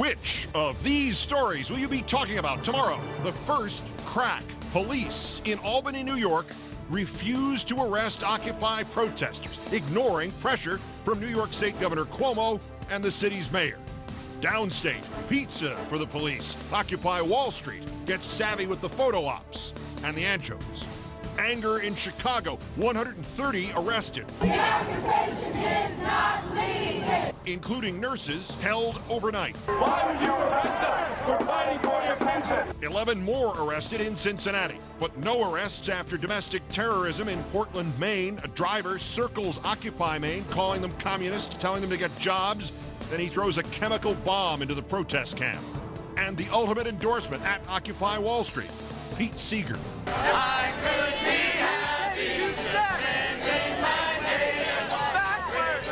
Which of these stories will you be talking about tomorrow? The first crack. Police in Albany, New York refused to arrest Occupy protesters, ignoring pressure from New York State Governor Cuomo and the city's mayor. Downstate, pizza for the police. Occupy Wall Street gets savvy with the photo ops and the anchos. Anger in Chicago, 130 arrested. The accusation is not legal. Including nurses held overnight. Why would you arrest us? We're fighting for your pension. 11 more arrested in Cincinnati, but no arrests after domestic terrorism in Portland, Maine. A driver circles Occupy Maine, calling them communists, telling them to get jobs. Then he throws a chemical bomb into the protest camp. And the ultimate endorsement at Occupy Wall Street, Pete Seeger. I could be happy spending my days backwards.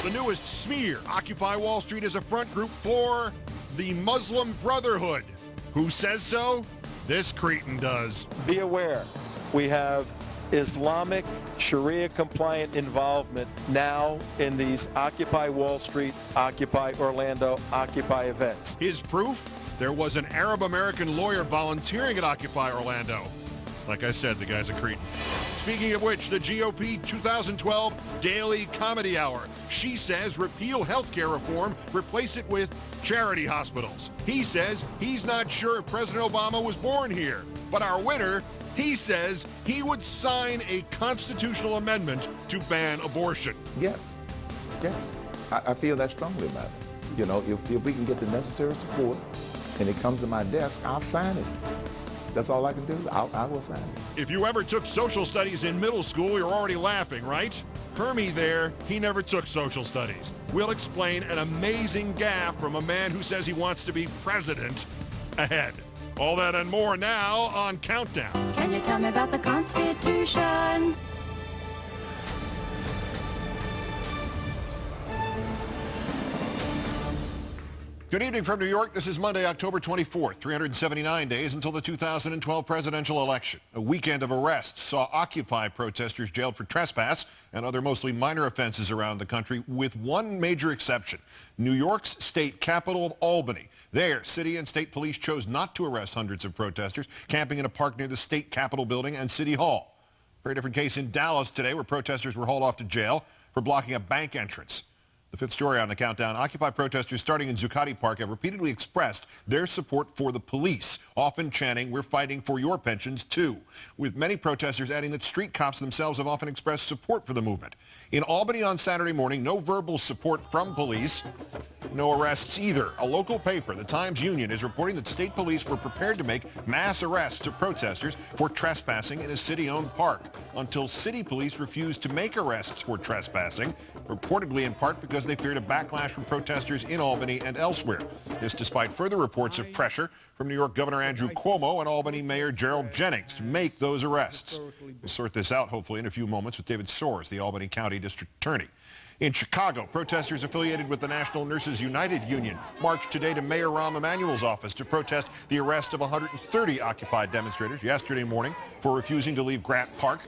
The newest smear, Occupy Wall Street is a front group for the Muslim Brotherhood. Who says so? This cretin does. Be aware, we have Islamic Sharia-compliant involvement now in these Occupy Wall Street, Occupy Orlando, Occupy events. His proof? There was an Arab-American lawyer volunteering at Occupy Orlando. Like I said, the guy's a cretin. Speaking of which, the GOP 2012 Daily Comedy Hour. She says repeal healthcare reform, replace it with charity hospitals. He says he's not sure if President Obama was born here. But our winner, he says he would sign a constitutional amendment to ban abortion. Yes, yes. I feel that strongly about it. You know, if we can get the necessary support and it comes to my desk, I'll sign it. That's all I can do. I will sign it. If you ever took social studies in middle school, you're already laughing, right? Hermie there, he never took social studies. We'll explain an amazing gaffe from a man who says he wants to be president ahead. All that and more now on Countdown. Can you tell me about the Constitution? Good evening from New York. This is Monday, October 24th, 379 days until the 2012 presidential election. A weekend of arrests saw Occupy protesters jailed for trespass and other mostly minor offenses around the country, with one major exception. New York's state capital of Albany. There, city and state police chose not to arrest hundreds of protesters camping in a park near the state capitol building and city hall. Very different case in Dallas today, where protesters were hauled off to jail for blocking a bank entrance. The fifth story on the Countdown, Occupy protesters starting in Zuccotti Park have repeatedly expressed their support for the police, often chanting, "We're fighting for your pensions too," with many protesters adding that street cops themselves have often expressed support for the movement. In Albany on Saturday morning, no verbal support from police, no arrests either. A local paper, the Times-Union, is reporting that state police were prepared to make mass arrests of protesters for trespassing in a city-owned park until city police refused to make arrests for trespassing, reportedly in part because they feared a backlash from protesters in Albany and elsewhere. This despite further reports of pressure from New York Governor Andrew Cuomo and Albany Mayor Gerald Jennings to make those arrests. We'll sort this out, hopefully, in a few moments with David Soares, the Albany County District Attorney. In Chicago, protesters affiliated with the National Nurses United Union marched today to Mayor Rahm Emanuel's office to protest the arrest of 130 Occupy demonstrators yesterday morning for refusing to leave Grant Park.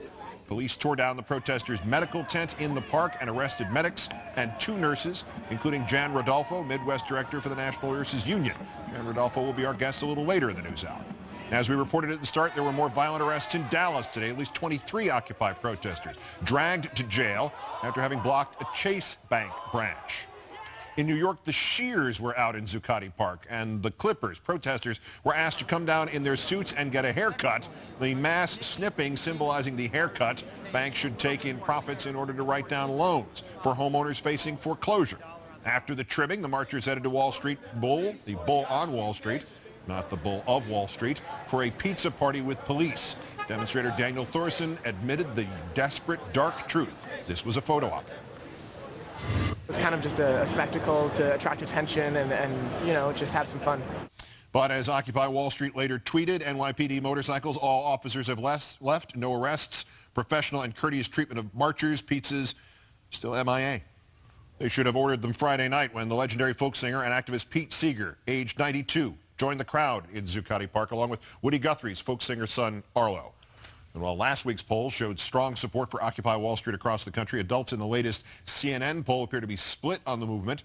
Police tore down the protesters' medical tent in the park and arrested medics and two nurses, including Jan Rodolfo, Midwest Director for the National Nurses Union. Jan Rodolfo will be our guest a little later in the news hour. As we reported at the start, there were more violent arrests in Dallas today. At least 23 Occupy protesters dragged to jail after having blocked a Chase Bank branch. In New York, the Shears were out in Zuccotti Park, and the Clippers protesters were asked to come down in their suits and get a haircut. The mass snipping symbolizing the haircut banks should take in profits in order to write down loans for homeowners facing foreclosure. After the trimming, the marchers headed to Wall Street Bull, the Bull on Wall Street, not the Bull of Wall Street, for a pizza party with police. Demonstrator Daniel Thorson admitted the desperate, dark truth. This was a photo op. It's kind of just a spectacle to attract attention and you know, just have some fun. But as Occupy Wall Street later tweeted, NYPD motorcycles, all officers have left, no arrests, professional and courteous treatment of marchers, pizzas, still MIA. They should have ordered them Friday night when the legendary folk singer and activist Pete Seeger, aged 92, joined the crowd in Zuccotti Park along with Woody Guthrie's folk singer son Arlo. And while last week's poll showed strong support for Occupy Wall Street across the country, adults in the latest CNN poll appear to be split on the movement.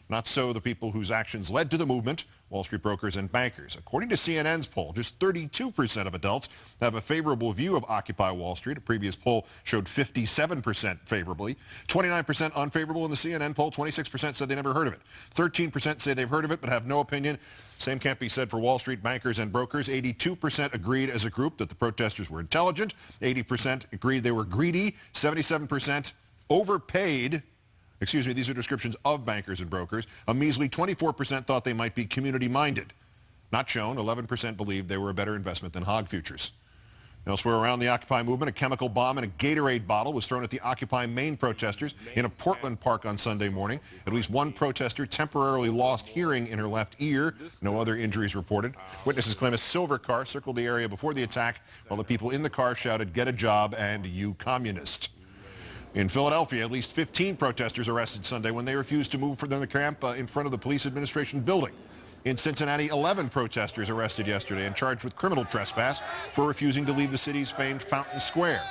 Not so the people whose actions led to the movement, Wall Street brokers and bankers. According to CNN's poll, just 32% of adults have a favorable view of Occupy Wall Street. A previous poll showed 57% favorably. 29% unfavorable in the CNN poll. 26% said they never heard of it. 13% say they've heard of it but have no opinion. Same can't be said for Wall Street bankers and brokers. 82% agreed as a group that the protesters were intelligent. 80% agreed they were greedy. 77% overpaid. Excuse me, these are descriptions of bankers and brokers. A measly 24% thought they might be community-minded. Not shown, 11% believed they were a better investment than hog futures. Elsewhere around the Occupy movement, a chemical bomb in a Gatorade bottle was thrown at the Occupy Maine protesters in a Portland park on Sunday morning. At least one protester temporarily lost hearing in her left ear. No other injuries reported. Witnesses claim a silver car circled the area before the attack while the people in the car shouted, "Get a job," and "You communist." In Philadelphia, at least 15 protesters arrested Sunday when they refused to move from the camp in front of the police administration building. In Cincinnati, 11 protesters arrested yesterday and charged with criminal trespass for refusing to leave the city's famed Fountain Square.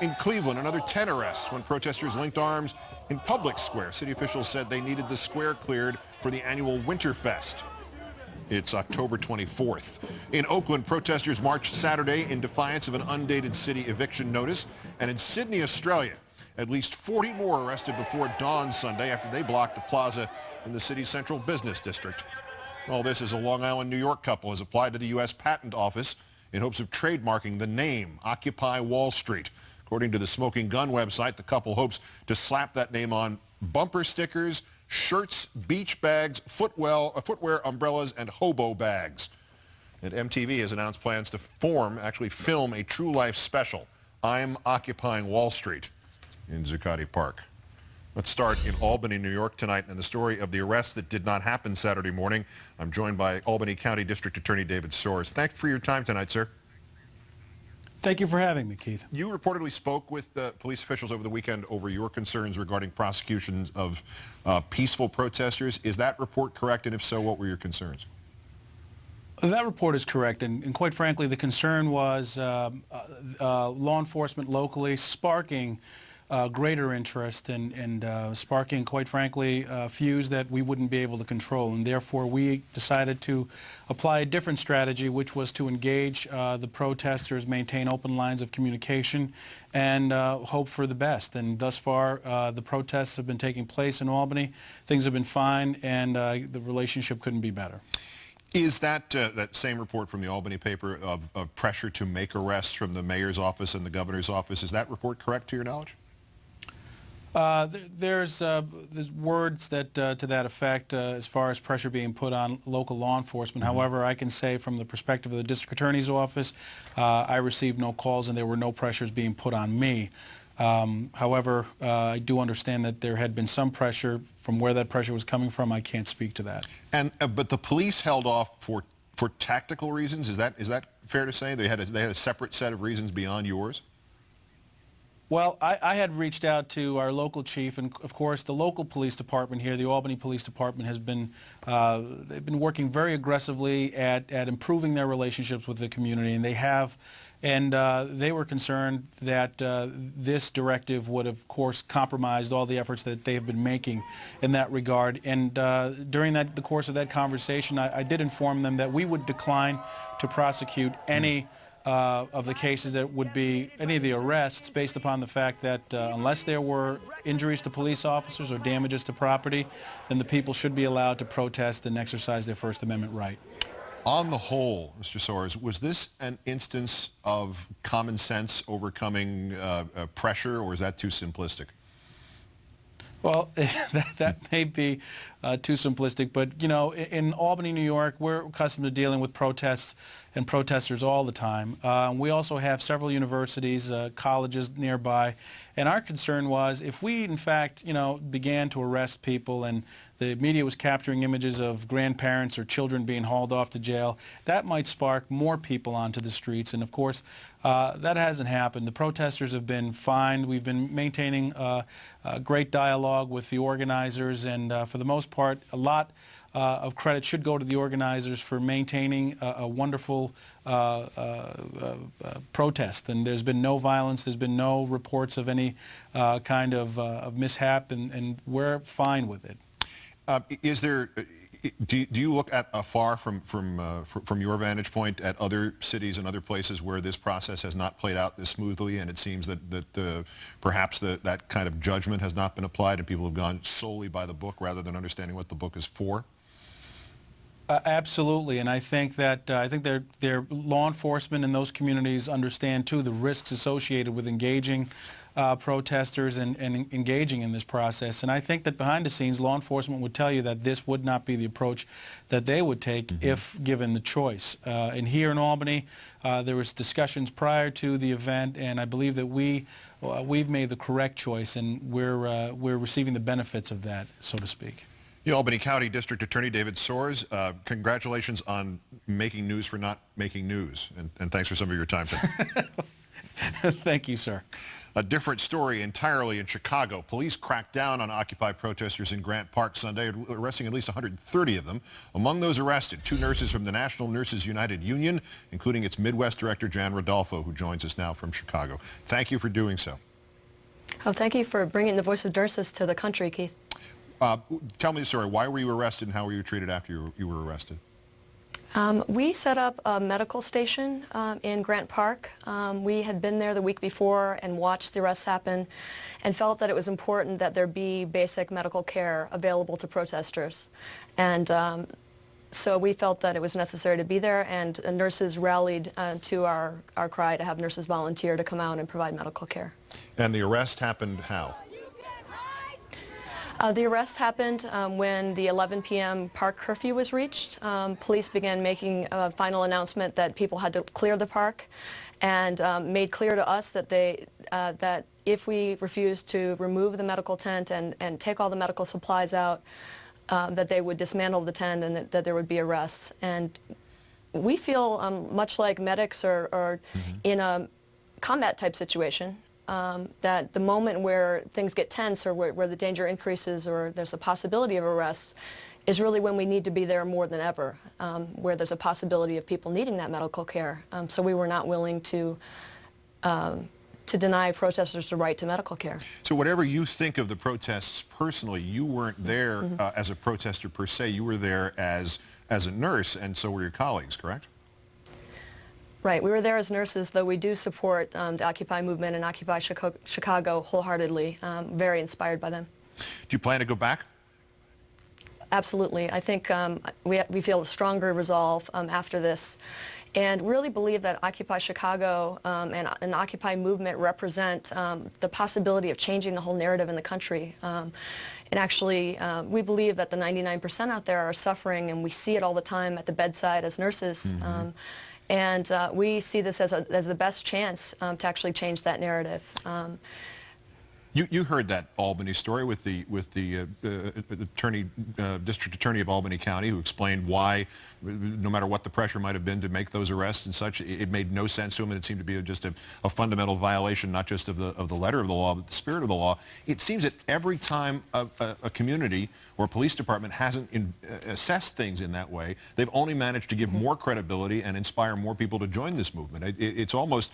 In Cleveland, another 10 arrests when protesters linked arms in Public Square. City officials said they needed the square cleared for the annual Winterfest. It's October 24th. In Oakland, protesters marched Saturday in defiance of an undated city eviction notice. And in Sydney, Australia, at least 40 more arrested before dawn Sunday after they blocked a plaza in the city's central business district. All this as a Long Island, New York couple has applied to the U.S. Patent Office in hopes of trademarking the name Occupy Wall Street. According to the Smoking Gun website, the couple hopes to slap that name on bumper stickers, shirts, beach bags, footwear, umbrellas, and hobo bags. And MTV has announced plans to film a true life special, I'm Occupying Wall Street, in Zuccotti Park. Let's start in Albany, New York tonight, and the story of the arrest that did not happen Saturday morning. I'm joined by Albany County District Attorney David Soares. Thanks for your time tonight, sir. Thank you for having me, Keith. You reportedly spoke with police officials over the weekend over your concerns regarding prosecutions of peaceful protesters. Is that report correct, and if so, what were your concerns? That report is correct, and quite frankly, the concern was law enforcement locally sparking greater interest and sparking, quite frankly, fuse that we wouldn't be able to control. And therefore, we decided to apply a different strategy, which was to engage the protesters, maintain open lines of communication, and hope for the best. And thus far, the protests have been taking place in Albany. Things have been fine, and the relationship couldn't be better. Is that same report from the Albany paper of pressure to make arrests from the mayor's office and the governor's office, is that report correct to your knowledge? There's words that to that effect as far as pressure being put on local law enforcement. Mm-hmm. However, I can say from the perspective of the district attorney's office, I received no calls and there were no pressures being put on me. However, I do understand that there had been some pressure. From where that pressure was coming from, I can't speak to that. And but the police held off for tactical reasons. Is that fair to say? They had a separate set of reasons beyond yours? Well, I had reached out to our local chief, and of course the local police department here, the Albany Police Department, has been they've been working very aggressively at improving their relationships with the community, and they have. And they were concerned that this directive would, of course, compromise all the efforts that they have been making in that regard. And during the course of that conversation, I did inform them that we would decline to prosecute any of the cases that would be any of the arrests based upon the fact that unless there were injuries to police officers or damages to property, then the people should be allowed to protest and exercise their First Amendment right. On the whole, Mr. Soares, was this an instance of common sense overcoming pressure, or is that too simplistic? Well, that may be too simplistic, but, you know, in Albany, New York, we're accustomed to dealing with protests and protesters all the time. We also have several universities, colleges nearby, and our concern was if we, in fact, you know, began to arrest people and the media was capturing images of grandparents or children being hauled off to jail, that might spark more people onto the streets. And of course, that hasn't happened. The protesters have been fine. We've been maintaining great dialogue with the organizers, and for the most part, a lot of credit should go to the organizers for maintaining a wonderful protest. And there's been no violence, there's been no reports of any kind of mishap, and we're fine with it. Is there? Do you look at afar from your vantage point at other cities and other places where this process has not played out this smoothly, and it seems that perhaps that kind of judgment has not been applied and people have gone solely by the book rather than understanding what the book is for? Absolutely, and I think that their law enforcement in those communities understand too the risks associated with engaging protesters and engaging in this process. And I think that behind the scenes, law enforcement would tell you that this would not be the approach that they would take if given the choice. And here in Albany, there was discussions prior to the event, and I believe that we've made the correct choice, and we're receiving the benefits of that, so to speak. The Albany County District Attorney David Soares, congratulations on making news for not making news, and thanks for some of your time today. Thank you, sir. A different story entirely in Chicago. Police cracked down on Occupy protesters in Grant Park Sunday, arresting at least 130 of them. Among those arrested, 2 nurses from the National Nurses United Union, including its Midwest Director, Jan Rodolfo, who joins us now from Chicago. Thank you for doing so. Oh, thank you for bringing the voice of nurses to the country, Keith. Tell me the story. Why were you arrested and how were you treated after you were arrested? We set up a medical station in Grant Park. We had been there the week before and watched the arrests happen and felt that it was important that there be basic medical care available to protesters. And so we felt that it was necessary to be there, and nurses rallied to our cry to have nurses volunteer to come out and provide medical care. And the arrest happened how? The arrest happened when the 11 p.m. park curfew was reached. Police began making a final announcement that people had to clear the park, and made clear to us that that if we refused to remove the medical tent and take all the medical supplies out, that they would dismantle the tent and that there would be arrests. And we feel much like medics are in a combat type situation. That the moment where things get tense or where the danger increases or there's a possibility of arrest is really when we need to be there more than ever, where there's a possibility of people needing that medical care. So we were not willing to deny protesters the right to medical care. So whatever you think of the protests personally, you weren't there as a protester per se. You were there as a nurse, and so were your colleagues, correct? Right. We were there as nurses, though we do support the Occupy movement and Occupy Chicago wholeheartedly, very inspired by them. Do you plan to go back? Absolutely. I think we feel a stronger resolve after this, and really believe that Occupy Chicago and an Occupy movement represent the possibility of changing the whole narrative in the country. And actually, we believe that the 99% out there are suffering, and we see it all the time at the bedside as nurses. And we see this as the best chance to actually change that narrative. You heard that Albany story with the district attorney of Albany County, who explained why, no matter what the pressure might have been to make those arrests and such, it made no sense to him, and it seemed to be just a fundamental violation, not just of the letter of the law, but the spirit of the law. It seems that every time a community or a police department hasn't assessed things in that way, they've only managed to give more credibility and inspire more people to join this movement. It's almost,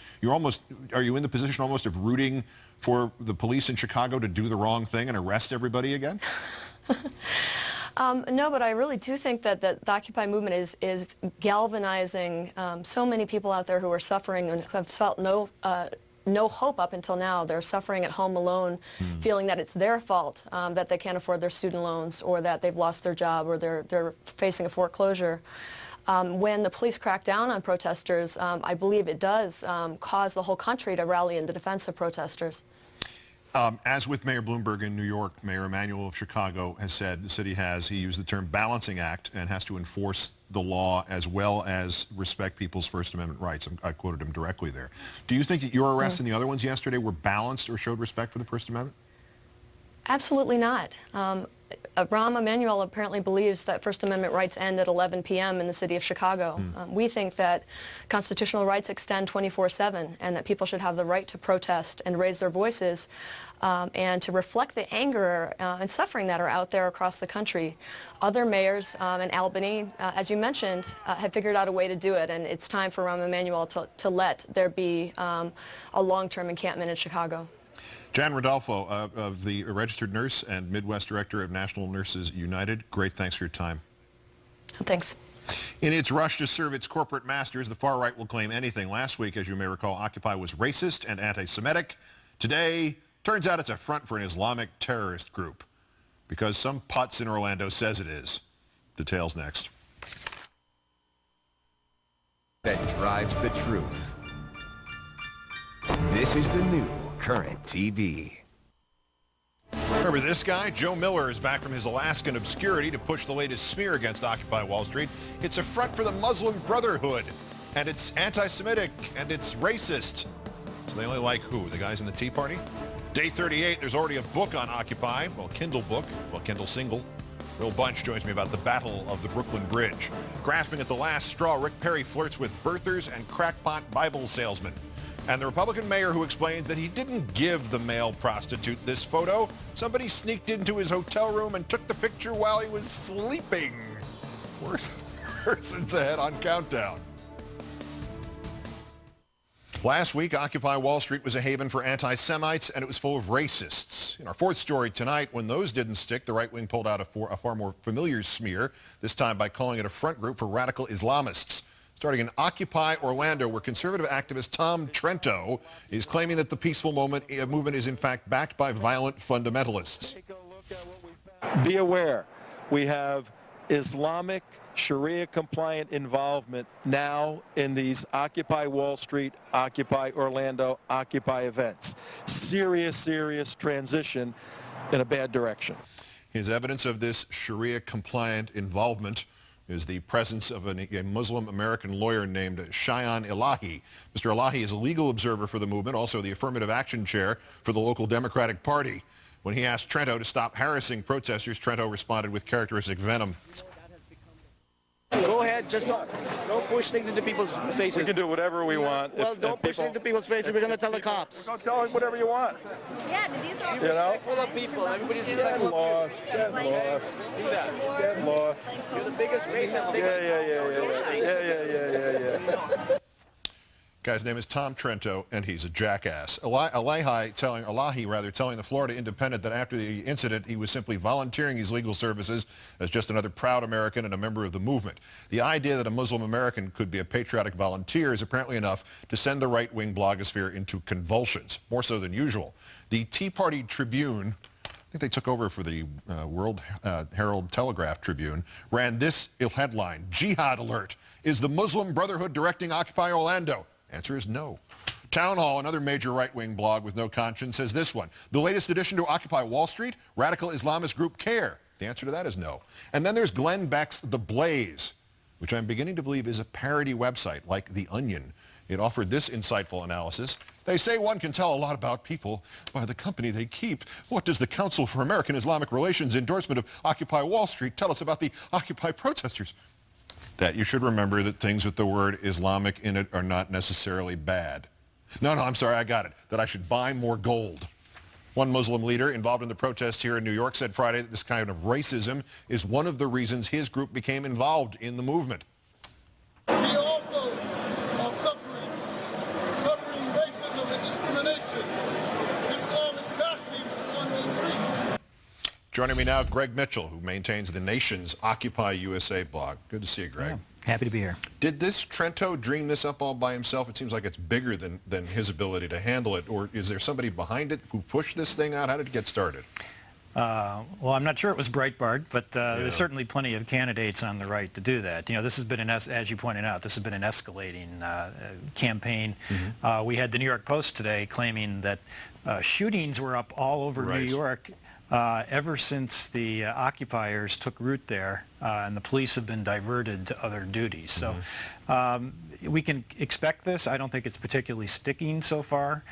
are you in the position almost of rooting for the police in Chicago to do the wrong thing and arrest everybody again? No, but I really do think that the Occupy movement is galvanizing so many people out there who are suffering and who have felt no hope up until now. They're suffering at home alone, feeling that it's their fault that they can't afford their student loans, or that they've lost their job, or they're facing a foreclosure. When the police crack down on protesters, I believe it does cause the whole country to rally in the defense of protesters. As with Mayor Bloomberg in New York, Mayor Emanuel of Chicago has said the city he used the term balancing act and has to enforce the law as well as respect people's First Amendment rights. I quoted him directly there. Do you think that your arrests and the other ones yesterday were balanced or showed respect for the First Amendment? Absolutely not. Rahm Emanuel apparently believes that First Amendment rights end at 11 p.m. in the city of Chicago. We think that constitutional rights extend 24/7 and that people should have the right to protest and raise their voices and to reflect the anger and suffering that are out there across the country. Other mayors in Albany, as you mentioned, have figured out a way to do it, and it's time for Rahm Emanuel to let there be a long-term encampment in Chicago. Jan Rodolfo of the registered nurse and Midwest director of National Nurses United. Great, thanks for your time. Thanks. In its rush to serve its corporate masters, the far right will claim anything. Last week, as you may recall, Occupy was racist and anti-Semitic. Today, turns out it's a front for an Islamic terrorist group because some putz in Orlando says it is. Details next. That drives the truth. This is the new Current TV. Remember this guy? Joe Miller is back from his Alaskan obscurity to push the latest smear against Occupy Wall Street. It's a front for the Muslim Brotherhood, and it's anti-Semitic, and it's racist. So they only like who? The guys in the Tea Party? Day 38, there's already a book on Occupy. Well, Kindle book. Well, Kindle single. Bill Bunch joins me about the Battle of the Brooklyn Bridge. Grasping at the last straw, Rick Perry flirts with birthers and crackpot Bible salesmen. And the Republican mayor who explains that he didn't give the male prostitute this photo. Somebody sneaked into his hotel room and took the picture while he was sleeping. Worst person's ahead on Countdown. Last week, Occupy Wall Street was a haven for anti-Semites, and it was full of racists. In our fourth story tonight, when those didn't stick, the right wing pulled out a far more familiar smear, this time by calling it a front group for radical Islamists. Starting in Occupy Orlando, where conservative activist Tom Trento is claiming that the peaceful movement is in fact backed by violent fundamentalists. Be aware, we have Islamic Sharia-compliant involvement now in these Occupy Wall Street, Occupy Orlando, Occupy events. Serious, serious transition in a bad direction. His evidence of this Sharia-compliant involvement is the presence of a Muslim American lawyer named Shayan Elahi. Mr. Elahi is a legal observer for the movement, also the affirmative action chair for the local Democratic Party. When he asked Trento to stop harassing protesters, Trento responded with characteristic venom. Go ahead, just don't push things into people's faces. We can do whatever we want. Well, don't push it into people's faces. We're going to tell the cops. Don't tell them whatever you want. Yeah, but these are all You know? Full of people. Everybody's Get lost. Get lost. Do that. Get lost. You're the biggest racist. Yeah. Guy's name is Tom Trento, and he's a jackass. Elahi telling the Florida Independent that after the incident, he was simply volunteering his legal services as just another proud American and a member of the movement. The idea that a Muslim American could be a patriotic volunteer is apparently enough to send the right-wing blogosphere into convulsions, more so than usual. The Tea Party Tribune, I think they took over for the World Herald Telegraph Tribune, ran this headline: Jihad alert. Is the Muslim Brotherhood directing Occupy Orlando? Answer is no. Town Hall, another major right-wing blog with no conscience, says this one: the latest addition to Occupy Wall Street, radical Islamist group CARE. The answer to that is no. And then there's Glenn Beck's The Blaze, which I'm beginning to believe is a parody website like The Onion. It offered this insightful analysis. They say one can tell a lot about people by the company they keep. What does the Council for American Islamic Relations endorsement of Occupy Wall Street tell us about the Occupy protesters? That you should remember that things with the word Islamic in it are not necessarily bad. No, I'm sorry, I got it. That I should buy more gold. One Muslim leader involved in the protests here in New York said Friday that this kind of racism is one of the reasons his group became involved in the movement. We also are suffering racism and discrimination. Islamic bashing is on the streets. Joining me now, Greg Mitchell, who maintains the Nation's Occupy USA blog. Good to see you, Greg. Yeah, happy to be here. Did this Trento dream this up all by himself? It seems like it's bigger than his ability to handle it. Or is there somebody behind it who pushed this thing out? How did it get started? Well, I'm not sure it was Breitbart, but there's certainly plenty of candidates on the right to do that. You know, this has been, as you pointed out, this has been an escalating campaign. Mm-hmm. We had the New York Post today claiming that shootings were up all over New York ever since the occupiers took root there and the police have been diverted to other duties. So we can expect this. I don't think it's particularly sticking so far.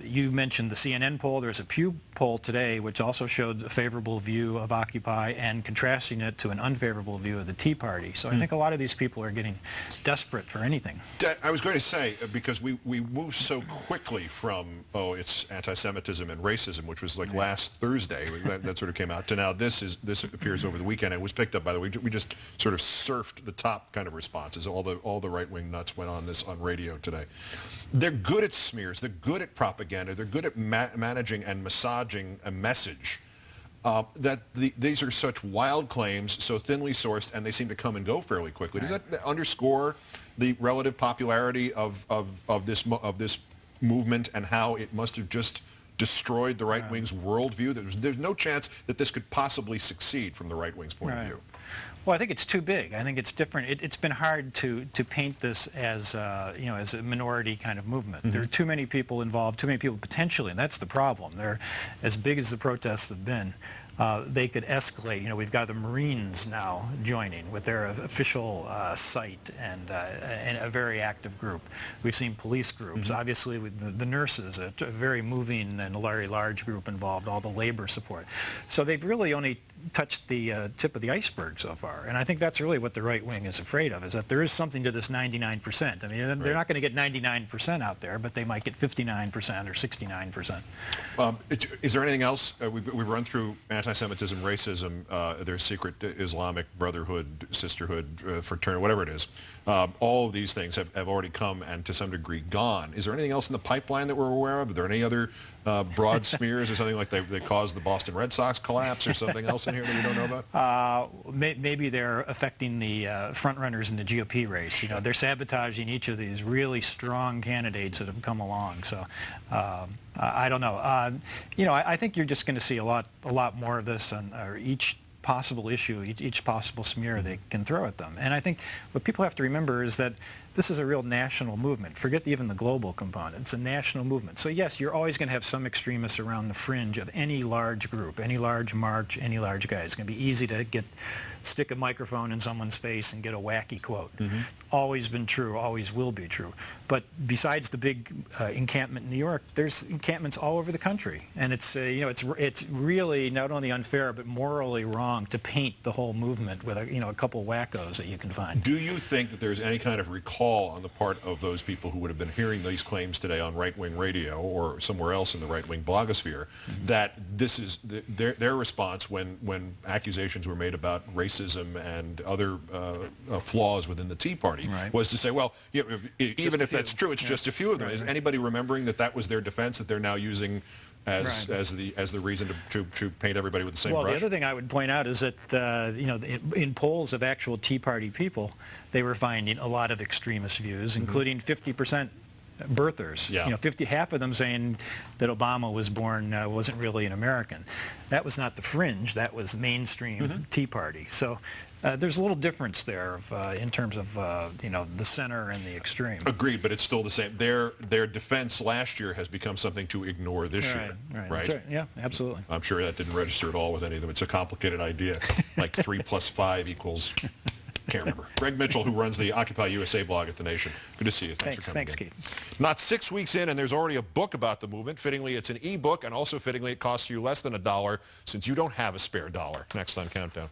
You mentioned the CNN poll. There's a Pew poll today which also showed a favorable view of Occupy and contrasting it to an unfavorable view of the Tea Party. So I think a lot of these people are getting desperate for anything. I was going to say, because we moved so quickly from, it's anti-Semitism and racism, which was like last Thursday, that sort of came out, to now this appears over the weekend. It was picked up, by the way. We just sort of surfed the top kind of responses. All the right-wing nuts went on this on radio today. They're good at smears. They're good at propaganda. They're good at managing and massaging a message. These are such wild claims, so thinly sourced, and they seem to come and go fairly quickly. Does that underscore the relative popularity of this movement and how it must have just destroyed the right wing's worldview? There's no chance that this could possibly succeed from the right wing's point of view. Well, I think it's too big. I think it's different. It's been hard to paint this as as a minority kind of movement. There are too many people involved, too many people potentially, and that's the problem. They're as big as the protests have been. They could escalate. We've got the Marines now joining with their official site and a very active group. We've seen police groups. Obviously, with the nurses, a very moving and very large group involved, all the labor support. So they've really only touched the tip of the iceberg so far. And I think that's really what the right wing is afraid of, is that there is something to this 99%. I mean, they're not going to get 99% out there, but they might get 59% or 69%. Is there anything else? We've run through anti-Semitism, racism, their secret Islamic brotherhood, sisterhood, fraternity, whatever it is. All of these things have already come and to some degree gone. Is there anything else in the pipeline that we're aware of? Are there any other broad smears or something like they caused the Boston Red Sox collapse or something else in here that we don't know about? Maybe they're affecting the front runners in the GOP race. They're sabotaging each of these really strong candidates that have come along. So I don't know. I think you're just going to see a lot more of this on each possible issue, each possible smear they can throw at them. And I think what people have to remember is that this is a real national movement. Forget even the global component. It's a national movement. So yes, you're always going to have some extremists around the fringe of any large group, any large march, any large guy. It's going to be easy to stick a microphone in someone's face and get a wacky quote. Always been true, always will be true. But besides the big encampment in New York, there's encampments all over the country. And it's it's really not only unfair but morally wrong to paint the whole movement with a couple wackos that you can find. Do you think that there's any kind of recall on the part of those people who would have been hearing these claims today on right-wing radio or somewhere else in the right-wing blogosphere that this is their response when accusations were made about racism and other flaws within the Tea Party was to say, well, even if that's true, it's just a few of them. Is anybody remembering that was their defense that they're now using as the reason to paint everybody with the same brush? Well, the other thing I would point out is that in polls of actual Tea Party people, they were finding a lot of extremist views, including 50% birthers. Half of them saying that Obama was born wasn't really an American. That was not the fringe. That was mainstream Tea Party. So there's a little difference there in terms of the center and the extreme. Agreed, but it's still the same. Their defense last year has become something to ignore this year, right? That's right. Yeah, absolutely. I'm sure that didn't register at all with any of them. It's a complicated idea, like 3 + 5 equals. Can't remember. Greg Mitchell, who runs the Occupy USA blog at The Nation. Good to see you. Thanks for coming. Thanks, Keith. Not 6 weeks in, and there's already a book about the movement. Fittingly, it's an e-book, and also fittingly, it costs you less than $1 since you don't have a spare dollar. Next on Countdown.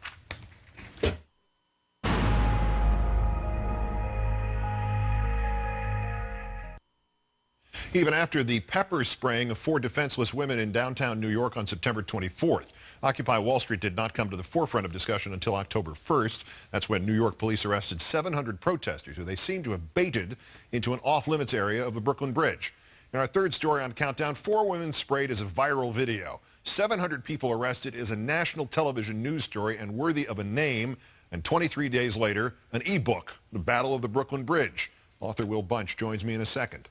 Even after the pepper spraying of 4 defenseless women in downtown New York on September 24th, Occupy Wall Street did not come to the forefront of discussion until October 1st. That's when New York police arrested 700 protesters who they seem to have baited into an off-limits area of the Brooklyn Bridge. In our third story on Countdown, 4 women sprayed is a viral video. 700 people arrested is a national television news story and worthy of a name. And 23 days later, an e-book, The Battle of the Brooklyn Bridge. Author Will Bunch joins me in a second.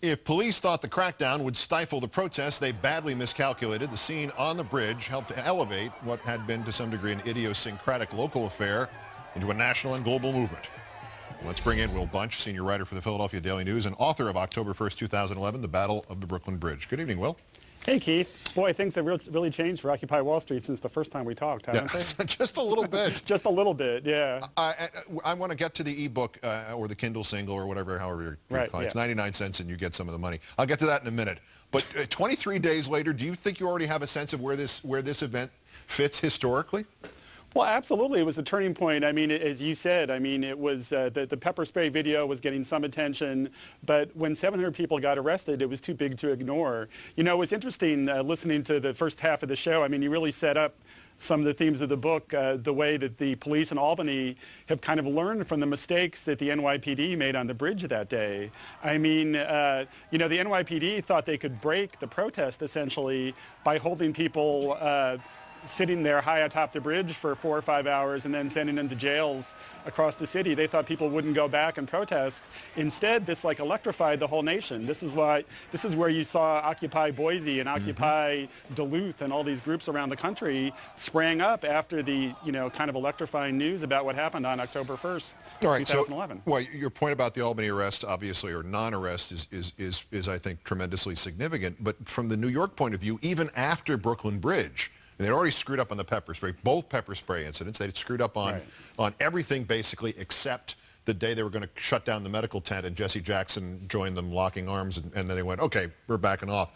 If police thought the crackdown would stifle the protests, they badly miscalculated. The scene on the bridge helped to elevate what had been to some degree an idiosyncratic local affair into a national and global movement. Let's bring in Will Bunch, senior writer for the Philadelphia Daily News and author of October 1st, 2011, The Battle of the Brooklyn Bridge. Good evening, Will. Hey, Keith. Boy, things have really changed for Occupy Wall Street since the first time we talked, haven't they? Just a little bit. Just a little bit, yeah. I want to get to the ebook or the Kindle single or whatever, however you're calling it. It's 99 cents and you get some of the money. I'll get to that in a minute. But 23 days later, do you think you already have a sense of where this event fits historically? Well, absolutely. It was a turning point. I mean, as you said, I mean, it was the pepper spray video was getting some attention, but when 700 people got arrested, it was too big to ignore. You know, it was interesting listening to the first half of the show. I mean, you really set up some of the themes of the book, the way that the police in Albany have kind of learned from the mistakes that the NYPD made on the bridge that day. I mean, you know, the NYPD thought they could break the protest essentially by holding people sitting there high atop the bridge for 4 or 5 hours and then sending them to jails across the city. They thought people wouldn't go back and protest. Instead, this like electrified the whole nation. This is where you saw Occupy Boise and Occupy Duluth and all these groups around the country sprang up after the, you know, kind of electrifying news about what happened on October 1st, 2011. So, well, your point about the Albany arrest, obviously, or non-arrest is I think, tremendously significant. But from the New York point of view, even after Brooklyn Bridge, they'd already screwed up on the pepper spray, both pepper spray incidents. They'd screwed up on everything basically except the day they were going to shut down the medical tent and Jesse Jackson joined them locking arms and then they went, okay, we're backing off.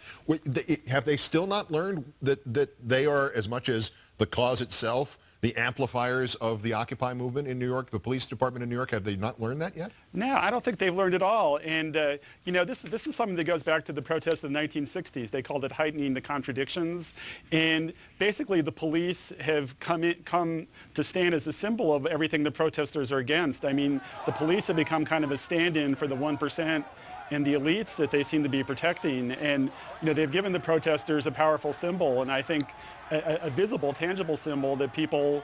Have they still not learned that they are, as much as the cause itself, the amplifiers of the Occupy movement in New York, the police department in New York? Have they not learned that yet? No, I don't think they've learned it all. And, you know, this is something that goes back to the protests of the 1960s. They called it heightening the contradictions. And basically the police have come to stand as a symbol of everything the protesters are against. I mean, the police have become kind of a stand-in for the 1% and the elites that they seem to be protecting. And, you know, they've given the protesters a powerful symbol, and I think a visible, tangible symbol that people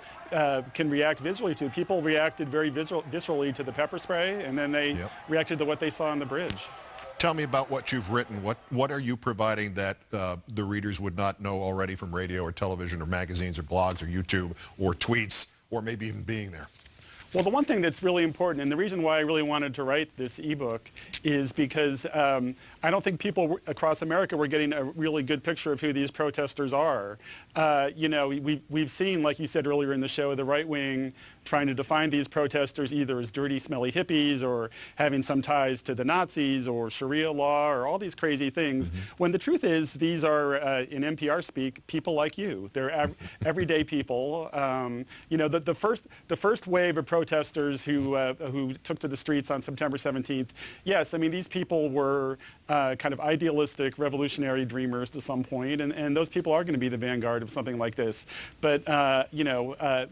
can react visually to. People reacted very viscerally to the pepper spray, and then they reacted to what they saw on the bridge. Tell me about what you've written. What are you providing that the readers would not know already from radio or television or magazines or blogs or YouTube or tweets or maybe even being there? Well, the one thing that's really important, and the reason why I really wanted to write this ebook, is because I don't think people across America were getting a really good picture of who these protesters are. You know, we've seen, like you said earlier in the show, the right wing trying to define these protesters either as dirty, smelly hippies or having some ties to the Nazis or Sharia law or all these crazy things, when the truth is these are, in NPR speak, people like you. They're everyday people. You know, the first wave of protesters who took to the streets on September 17th, yes, I mean, these people were kind of idealistic, revolutionary dreamers to some point, and those people are going to be the vanguard of something like this. But, you know,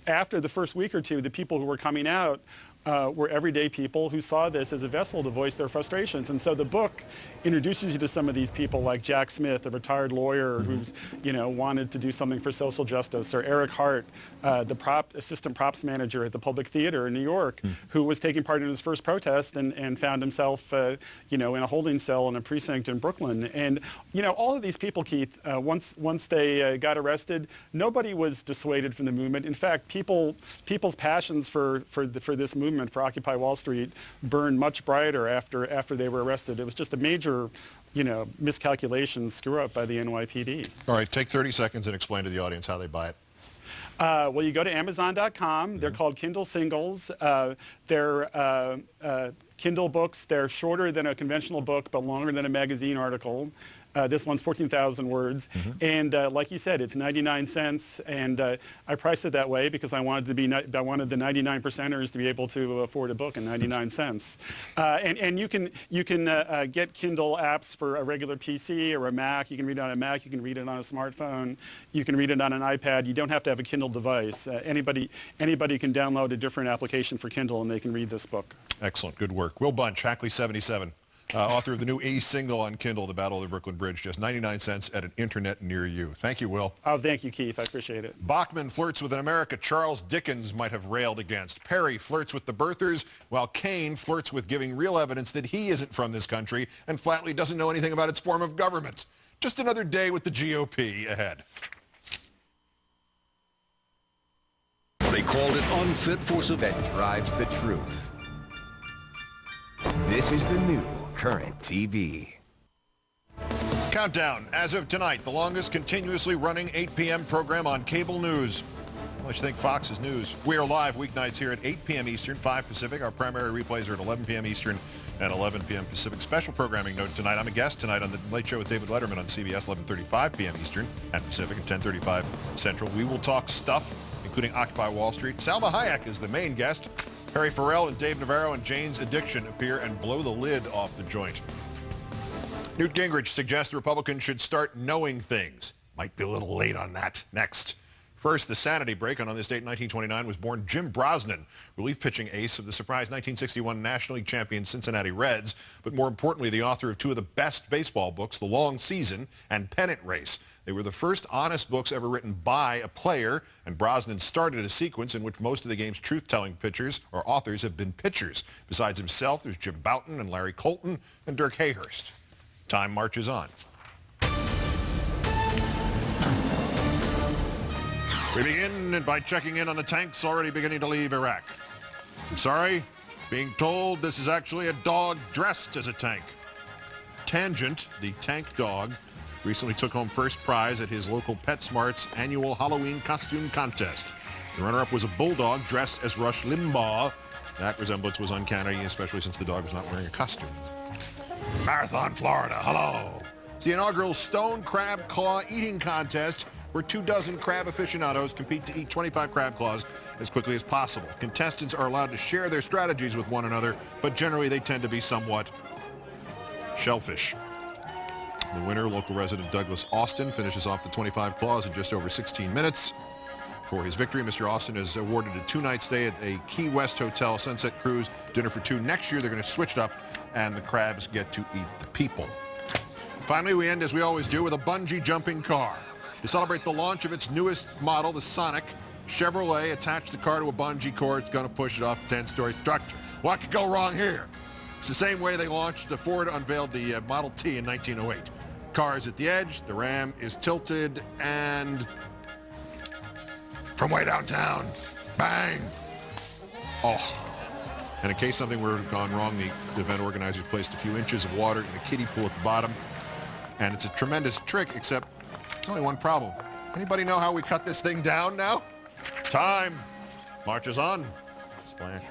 after the first week or two, the people who were coming out were everyday people who saw this as a vessel to voice their frustrations. And so the book introduces you to some of these people like Jack Smith, a retired lawyer who's, you know, wanted to do something for social justice, or Eric Hart, the assistant props manager at the Public Theater in New York, who was taking part in his first protest and found himself, you know, in a holding cell in a precinct in Brooklyn. And, you know, all of these people, Keith, once they got arrested, nobody was dissuaded from the movement. In fact, people's passions for this movement, for Occupy Wall Street, burned much brighter after they were arrested. It was just a major, you know, miscalculation, screw up by the NYPD. All right, take 30 seconds and explain to the audience how they buy it. Well, you go to Amazon.com. They're called Kindle singles. They're Kindle books. They're shorter than a conventional book, but longer than a magazine article. This one's 14,000 words. And like you said, it's 99 cents. And I priced it that way because I wanted the 99%ers to be able to afford a book at 99 cents. And you can get Kindle apps for a regular PC or a Mac. You can read it on a Mac. You can read it on a smartphone. You can read it on an iPad. You don't have to have a Kindle device. Anybody can download a different application for Kindle and they can read this book. Excellent. Good work. Will Bunch, Hackley 77. Author of the new single on Kindle, The Battle of the Brooklyn Bridge, just 99 cents at an internet near you. Thank you, Will. Oh, thank you, Keith. I appreciate it. Bachman flirts with an America Charles Dickens might have railed against. Perry flirts with the birthers, while Kane flirts with giving real evidence that he isn't from this country and flatly doesn't know anything about its form of government. Just another day with the GOP ahead. They called it unfit for that drives the truth. This is the new Current TV. Countdown. As of tonight, the longest continuously running 8 p.m. program on cable news. What you think Fox's news? We are live weeknights here at 8 p.m. Eastern, 5 Pacific. Our primary replays are at 11 p.m. Eastern and 11 p.m. Pacific. Special programming note tonight. I'm a guest tonight on the Late Show with David Letterman on CBS, 11:35 p.m. Eastern and Pacific, and 10:35 Central. We will talk stuff, including Occupy Wall Street. Salma Hayek is the main guest. Harry Farrell and Dave Navarro and Jane's Addiction appear and blow the lid off the joint. Newt Gingrich suggests the Republicans should start knowing things. Might be a little late on that. Next. First, the sanity break. On this date in 1929 was born Jim Brosnan, relief pitching ace of the surprise 1961 National League champion Cincinnati Reds, but more importantly, the author of two of the best baseball books, The Long Season and Pennant Race. They were the first honest books ever written by a player, and Brosnan started a sequence in which most of the game's truth-telling pitchers or authors have been pitchers. Besides himself, there's Jim Bouton and Larry Colton and Dirk Hayhurst. Time marches on. We begin by checking in on the tanks already beginning to leave Iraq. I'm sorry, being told this is actually a dog dressed as a tank. Tangent, the tank dog, recently took home first prize at his local PetSmart's annual Halloween costume contest. The runner-up was a bulldog dressed as Rush Limbaugh. That resemblance was uncanny, especially since the dog was not wearing a costume. Marathon, Florida, hello. It's the inaugural Stone Crab Claw Eating Contest, where 24 crab aficionados compete to eat 25 crab claws as quickly as possible. Contestants are allowed to share their strategies with one another, but generally they tend to be somewhat shellfish. The winner, local resident Douglas Austin, finishes off the 25 claws in just over 16 minutes. For his victory, Mr. Austin is awarded a 2-night stay at a Key West hotel, Sunset Cruise, dinner for two. Next year, they're going to switch it up, and the crabs get to eat the people. Finally, we end, as we always do, with a bungee jumping car. To celebrate the launch of its newest model, the Sonic, Chevrolet attached the car to a bungee cord. It's going to push it off a 10-story structure. What could go wrong here? It's the same way they launched, the Ford unveiled the Model T in 1908. Car is at the edge, the Ram is tilted, and from way downtown, bang! Oh. And in case something were gone wrong, the event organizers placed a few inches of water in a kiddie pool at the bottom. And it's a tremendous trick, except only one problem. Anybody know how we cut this thing down now? Time marches on. Splash.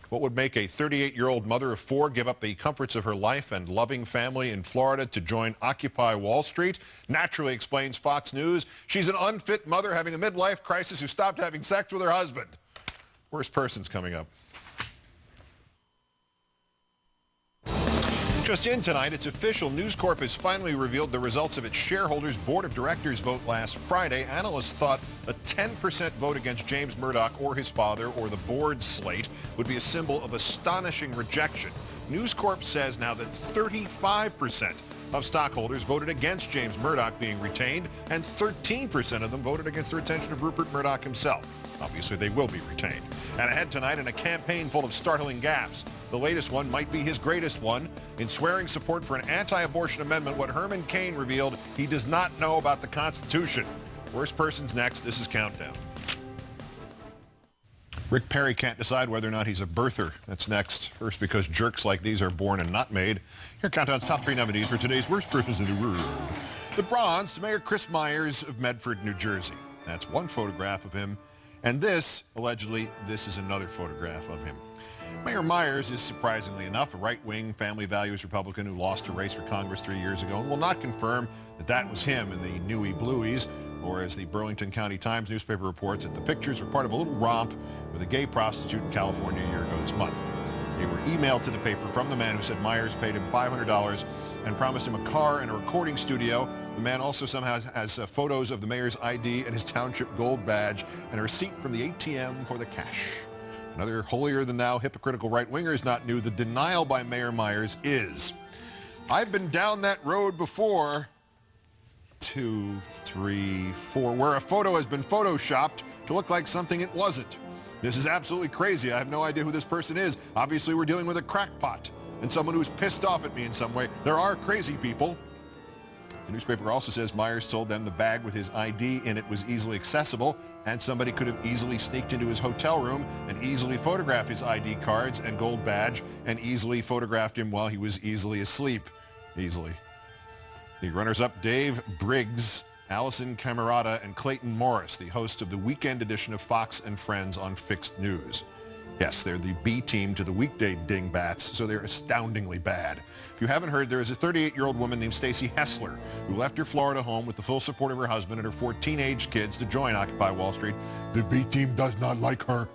What would make a 38-year-old mother of four give up the comforts of her life and loving family in Florida to join Occupy Wall Street? Naturally, explains Fox News, she's an unfit mother having a midlife crisis who stopped having sex with her husband. Worst person's coming up. Just in tonight, it's official. News Corp has finally revealed the results of its shareholders' board of directors vote last Friday. Analysts thought a 10% vote against James Murdoch or his father or the board slate would be a symbol of astonishing rejection. News Corp says now that 35% of stockholders voted against James Murdoch being retained, and 13% of them voted against the retention of Rupert Murdoch himself. Obviously, they will be retained. And ahead tonight in a campaign full of startling gaffes. The latest one might be his greatest one. In swearing support for an anti-abortion amendment, what Herman Cain revealed he does not know about the Constitution. Worst person's next. This is Countdown. Rick Perry can't decide whether or not he's a birther. That's next. First, because jerks like these are born and not made. Here, Countdown's top 3 nominees for today's worst persons in the world. The bronze, Mayor Chris Myers of Medford, New Jersey. That's one photograph of him. And this, allegedly, this is another photograph of him. Mayor Myers is, surprisingly enough, a right-wing, family values Republican who lost a race for Congress 3 years ago and will not confirm that that was him in the Newy Blueies, or as the Burlington County Times newspaper reports that the pictures were part of a little romp with a gay prostitute in California a year ago this month. They were emailed to the paper from the man who said Myers paid him $500 and promised him a car and a recording studio. The man also somehow has photos of the mayor's ID and his township gold badge and a receipt from the ATM for the cash. Another holier-than-thou hypocritical right-wingers not new. The denial by Mayor Myers is, I've been down that road before, 2, 3, 4, where a photo has been photoshopped to look like something it wasn't. This is absolutely crazy. I have no idea who this person is. Obviously, we're dealing with a crackpot and someone who's pissed off at me in some way. There are crazy people. The newspaper also says Myers told them the bag with his ID in it was easily accessible and somebody could have easily sneaked into his hotel room and easily photographed his ID cards and gold badge and easily photographed him while he was easily asleep. Easily. The runners-up Dave Briggs, Allison Camerata, and Clayton Morris, the hosts of the weekend edition of Fox and Friends on Fixed News. Yes, they're the B team to the weekday dingbats, so they're astoundingly bad. If you haven't heard, there is a 38-year-old woman named Stacey Hessler who left her Florida home with the full support of her husband and her 4 teenage kids to join Occupy Wall Street. The B team does not like her.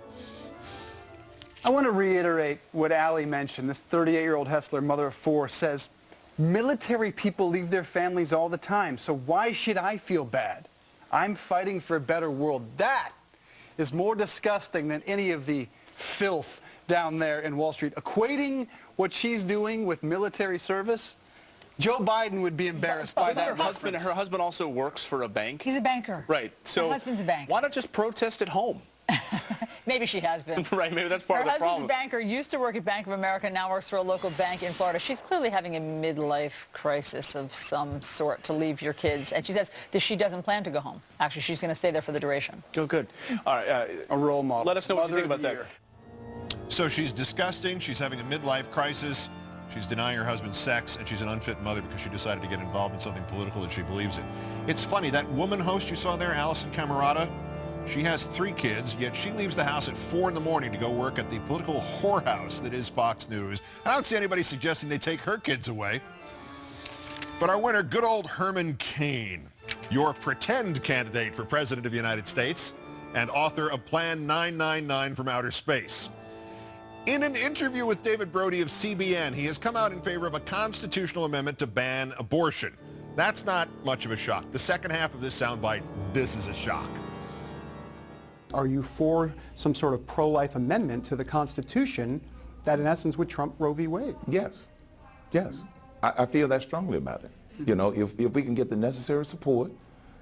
I want to reiterate what Allie mentioned. This 38-year-old Hessler, mother of 4, says, military people leave their families all the time, so why should I feel bad? I'm fighting for a better world. That is more disgusting than any of the filth down there in Wall Street. Equating what she's doing with military service, Joe Biden would be embarrassed by that reference. Her husband also works for a bank. He's a banker. Right. So her husband's a banker. Why not just protest at home? Maybe she has been. Right, maybe that's part of the problem. Her husband's a banker, used to work at Bank of America, now works for a local bank in Florida. She's clearly having a midlife crisis of some sort to leave your kids. And she says that she doesn't plan to go home. Actually, she's going to stay there for the duration. Oh, good. All right. A role model. Let us know what you think about that. So she's disgusting, she's having a midlife crisis, she's denying her husband sex, and she's an unfit mother because she decided to get involved in something political that she believes in. It's funny, that woman host you saw there, Allison Camerata, she has 3 kids, yet she leaves the house at 4 in the morning to go work at the political whorehouse that is Fox News. I don't see anybody suggesting they take her kids away. But our winner, good old Herman Cain, your pretend candidate for President of the United States and author of Plan 999 from Outer Space. In an interview with David Brody of CBN, he has come out in favor of a constitutional amendment to ban abortion. That's not much of a shock. The second half of this soundbite, this is a shock. Are you for some sort of pro-life amendment to the Constitution that in essence would trump Roe v. Wade? Yes, yes. I feel that strongly about it. You know, if we can get the necessary support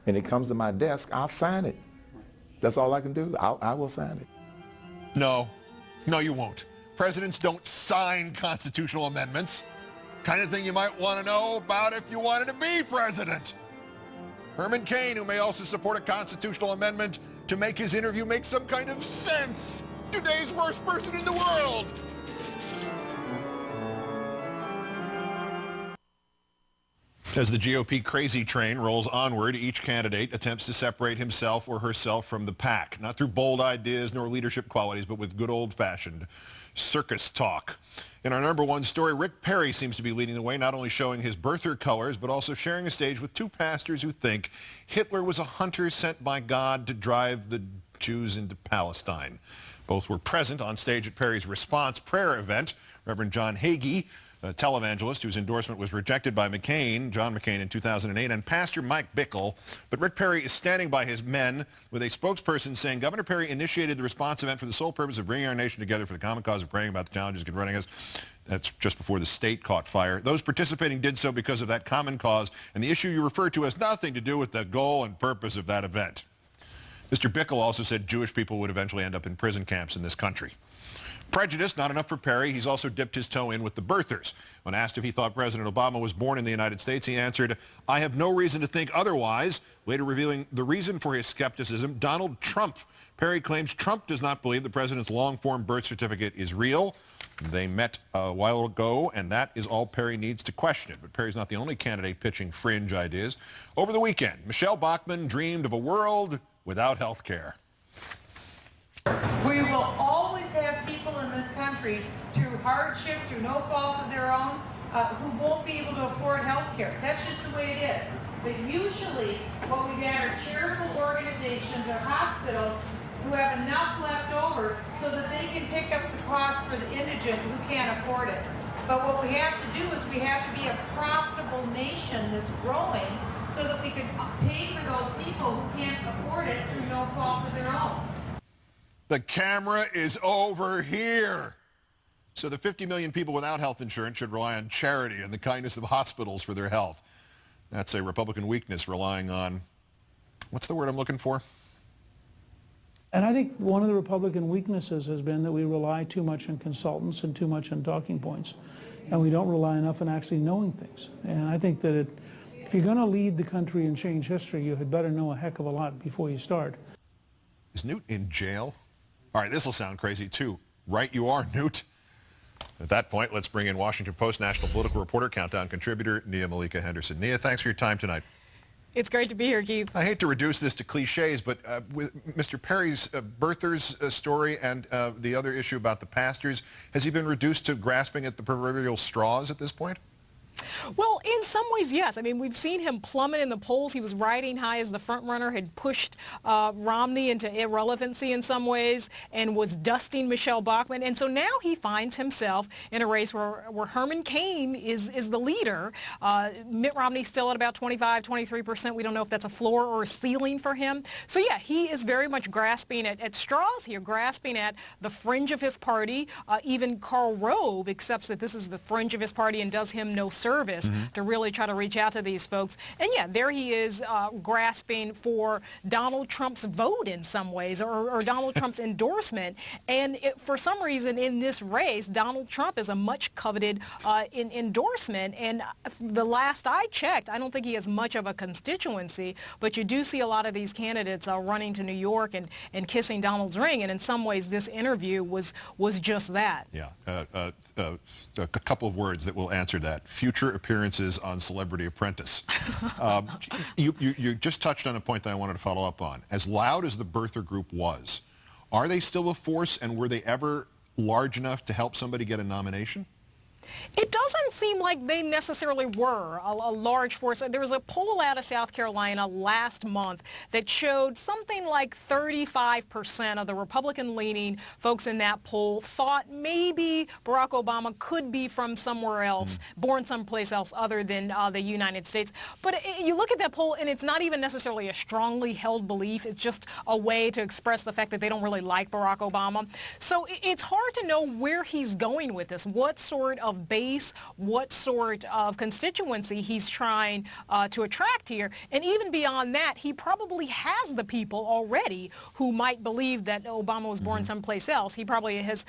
and it comes to my desk, I'll sign it. That's all I can do. I will sign it. No, you won't. Presidents don't sign constitutional amendments. Kind of thing you might want to know about if you wanted to be president. Herman Cain, who may also support a constitutional amendment to make his interview make some kind of sense. Today's worst person in the world. As the GOP crazy train rolls onward, each candidate attempts to separate himself or herself from the pack, not through bold ideas nor leadership qualities, but with good old-fashioned circus talk. In our number 1 story, Rick Perry seems to be leading the way, not only showing his birther colors, but also sharing a stage with 2 pastors who think Hitler was a hunter sent by God to drive the Jews into Palestine. Both were present on stage at Perry's response prayer event. Reverend John Hagee, a televangelist whose endorsement was rejected by John McCain in 2008, and Pastor Mike Bickle. But Rick Perry is standing by his men with a spokesperson saying Governor Perry initiated the response event for the sole purpose of bringing our nation together for the common cause of praying about the challenges confronting us. That's just before the state caught fire. Those participating did so because of that common cause, and the issue you refer to has nothing to do with the goal and purpose of that event. Mr. Bickle also said Jewish people would eventually end up in prison camps in this country. Prejudice, not enough for Perry. He's also dipped his toe in with the birthers. When asked if he thought President Obama was born in the United States, he answered, "I have no reason to think otherwise," later revealing the reason for his skepticism, Donald Trump. Perry claims Trump does not believe the president's long-form birth certificate is real. They met a while ago, and that is all Perry needs to question it. But Perry's not the only candidate pitching fringe ideas. Over the weekend, Michelle Bachmann dreamed of a world without health care. We will always have people in this country, through hardship, through no fault of their own, who won't be able to afford health care. That's just the way it is. But usually, what we've had are charitable organizations or hospitals who have enough left over so that they can pick up the cost for the indigent who can't afford it. But what we have to do is we have to be a profitable nation that's growing so that we can pay for those people who can't afford it through no fault of their own. The camera is over here. So the 50 million people without health insurance should rely on charity and the kindness of hospitals for their health. That's a Republican weakness, relying on, what's the word I'm looking for? And I think one of the Republican weaknesses has been that we rely too much on consultants and too much on talking points. And we don't rely enough on actually knowing things. And I think that If you're going to lead the country and change history, you had better know a heck of a lot before you start. Is Newt in jail? All right, this will sound crazy too. Right you are, Newt. At that point, let's bring in Washington Post national political reporter, Countdown contributor, Nia-Malika Henderson. Nia, thanks for your time tonight. It's great to be here, Keith. I hate to reduce this to cliches, but with Mr. Perry's birthers story and the other issue about the pastors, has he been reduced to grasping at the proverbial straws at this point? Well, in some ways, yes. I mean, we've seen him plummet in the polls. He was riding high as the front runner, had pushed Romney into irrelevancy in some ways, and was dusting Michelle Bachmann. And so now he finds himself in a race where Herman Cain is the leader. Mitt Romney's still at about 25-23%. We don't know if that's a floor or a ceiling for him. So yeah, he is very much grasping at straws here, grasping at the fringe of his party. Even Karl Rove accepts that this is the fringe of his party and does him no service to really try to reach out to these folks. And yeah, there he is grasping for Donald Trump's vote in some ways, or Donald Trump's endorsement. And for some reason in this race, Donald Trump is a much coveted endorsement. And the last I checked, I don't think he has much of a constituency, but you do see a lot of these candidates running to New York and kissing Donald's ring. And in some ways, this interview was just that. Yeah, a couple of words that will answer that. Future appearances on Celebrity Apprentice. You just touched on a point that I wanted to follow up on. As loud as the birther group was, are they still a force, and were they ever large enough to help somebody get a nomination? It doesn't seem like they necessarily were a large force. There was a poll out of South Carolina last month that showed something like 35% of the Republican-leaning folks in that poll thought maybe Barack Obama could be from somewhere else, born someplace else other than the United States. But you look at that poll, and it's not even necessarily a strongly held belief. It's just a way to express the fact that they don't really like Barack Obama. So it's hard to know where he's going with this, what sort of base, what sort of constituency he's trying to attract here. And even beyond that, he probably has the people already who might believe that Obama was born someplace else. He probably has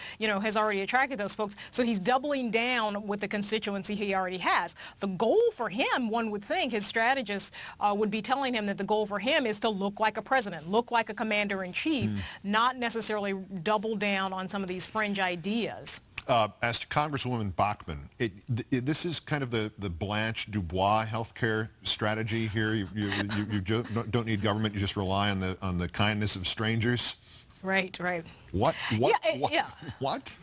already attracted those folks. So he's doubling down with the constituency he already has. The goal for him, one would think, his strategists would be telling him that the goal for him is to look like a president, look like a commander-in-chief, not necessarily double down on some of these fringe ideas. As to Congresswoman Bachmann, this is kind of the Blanche Dubois healthcare strategy here. You don't need government. You just rely on the kindness of strangers. Right. What? Yeah. What?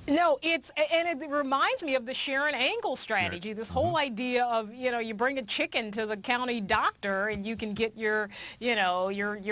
No, it reminds me of the Sharon Angle strategy, this whole idea of, you bring a chicken to the county doctor and you can get your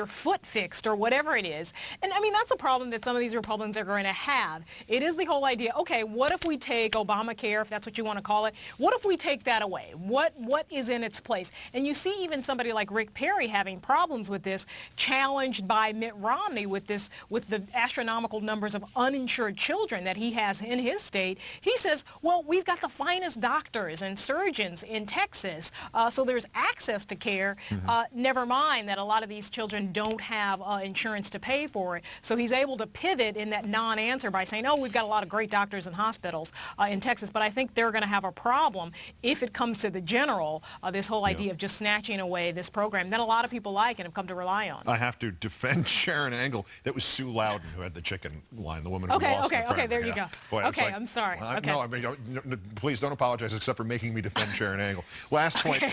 foot fixed or whatever it is. And I mean, that's a problem that some of these Republicans are going to have. It is the whole idea, okay, what if we take Obamacare, if that's what you want to call it, what if we take that away? What is in its place? And you see even somebody like Rick Perry having problems with this, challenged by Mitt Romney with the astronomical numbers of uninsured children that he has in his state. He says, well, we've got the finest doctors and surgeons in Texas, so there's access to care. Never mind that a lot of these children don't have insurance to pay for it. So he's able to pivot in that non-answer by saying, oh, we've got a lot of great doctors and hospitals in Texas, but I think they're going to have a problem if it comes to the general, this whole idea of just snatching away this program that a lot of people like and have come to rely on. I have to defend Sharon Angle. That was Sue Loudon who had the chicken line, the woman who lost Okay, there you go. Boy, okay, I'm sorry. No, I mean, please don't apologize except for making me defend Sharon Angle. Last point.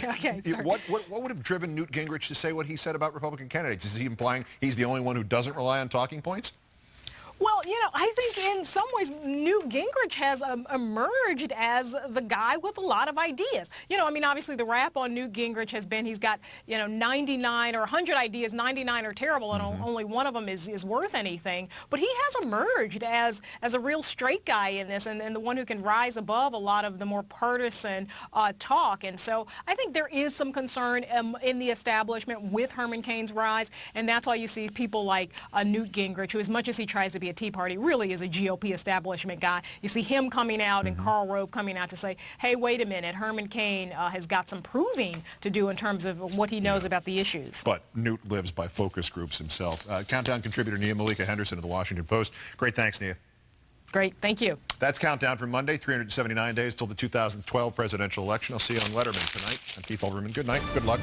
What would have driven Newt Gingrich to say what he said about Republican candidates? Is he implying he's the only one who doesn't rely on talking points? Well, I think in some ways Newt Gingrich has emerged as the guy with a lot of ideas. I mean, obviously the rap on Newt Gingrich has been he's got, 99 or 100 ideas, 99 are terrible, and only one of them is worth anything. But he has emerged as a real straight guy in this, and the one who can rise above a lot of the more partisan talk. And so I think there is some concern in the establishment with Herman Cain's rise, and that's why you see people like Newt Gingrich, who as much as he tries to be a Tea Party, really is a GOP establishment guy. You see him coming out and Karl Rove coming out to say, hey, wait a minute, Herman Cain has got some proving to do in terms of what he knows about the issues. But Newt lives by focus groups himself. Countdown contributor Nia-Malika Henderson of the Washington Post. Great, thanks, Nia. Great. Thank you. That's Countdown from Monday, 379 days till the 2012 presidential election. I'll see you on Letterman tonight. I'm Keith Olbermann. Good night. Good luck.